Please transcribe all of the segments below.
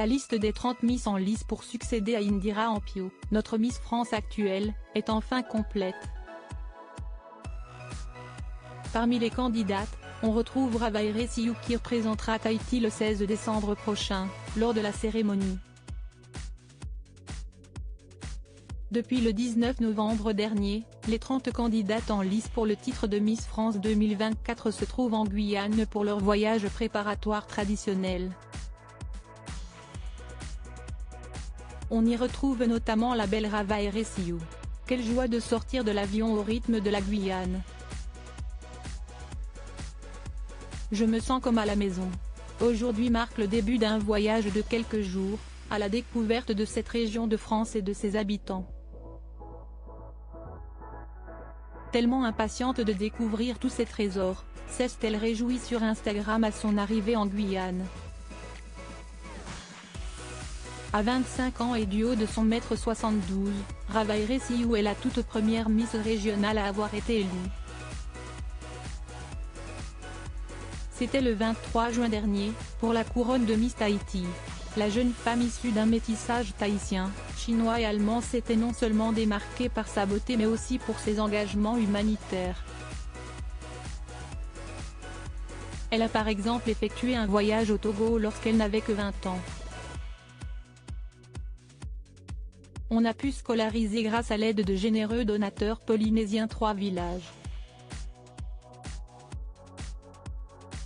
La liste des 30 Miss en lice pour succéder à Indira Ampio, notre Miss France actuelle, est enfin complète. Parmi les candidates, on retrouve Ravaire Sioux qui représentera Tahiti le 16 décembre prochain, lors de la cérémonie. Depuis le 19 novembre dernier, les 30 candidates en lice pour le titre de Miss France 2024 se trouvent en Guyane pour leur voyage préparatoire traditionnel. On y retrouve notamment la belle Ravaire Sioux. Quelle joie de sortir de l'avion au rythme de la Guyane. Je me sens comme à la maison. Aujourd'hui marque le début d'un voyage de quelques jours, à la découverte de cette région de France et de ses habitants. Tellement impatiente de découvrir tous ces trésors, s'est-elle réjouie sur Instagram à son arrivée en Guyane. À 25 ans et du haut de son 1,72 m, Ravaire Sioux est la toute première Miss régionale à avoir été élue. C'était le 23 juin dernier, pour la couronne de Miss Tahiti. La jeune femme issue d'un métissage tahitien, chinois et allemand s'était non seulement démarquée par sa beauté mais aussi pour ses engagements humanitaires. Elle a par exemple effectué un voyage au Togo lorsqu'elle n'avait que 20 ans. On a pu scolariser grâce à l'aide de généreux donateurs polynésiens 3 villages.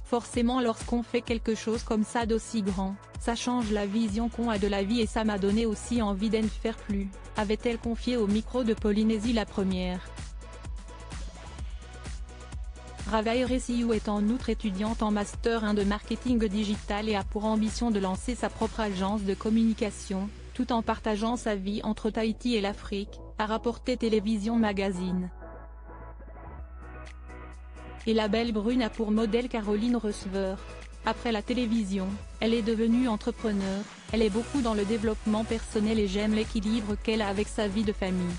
Forcément lorsqu'on fait quelque chose comme ça d'aussi grand, ça change la vision qu'on a de la vie et ça m'a donné aussi envie d'en faire plus, avait-elle confié au micro de Polynésie la première. Ravaire Sioux est en outre étudiante en Master 1 de marketing digital et a pour ambition de lancer sa propre agence de communication, tout en partageant sa vie entre Tahiti et l'Afrique, a rapporté Télévision Magazine. Et la belle brune a pour modèle Caroline Receveur. Après la télévision, elle est devenue entrepreneur, elle est beaucoup dans le développement personnel et j'aime l'équilibre qu'elle a avec sa vie de famille.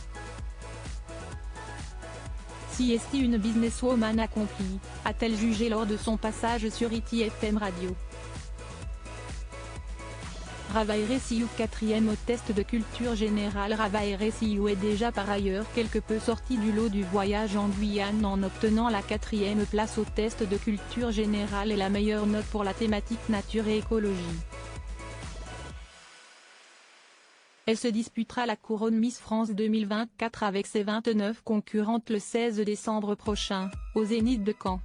Si est une businesswoman accomplie, a-t-elle jugé lors de son passage sur ITFM Radio. Ravaire Sioux 4e au test de culture générale. Ravaire Sioux est déjà par ailleurs quelque peu sortie du lot du voyage en Guyane en obtenant la 4e place au test de culture générale et la meilleure note pour la thématique nature et écologie. Elle se disputera la couronne Miss France 2024 avec ses 29 concurrentes le 16 décembre prochain, au Zénith de Caen.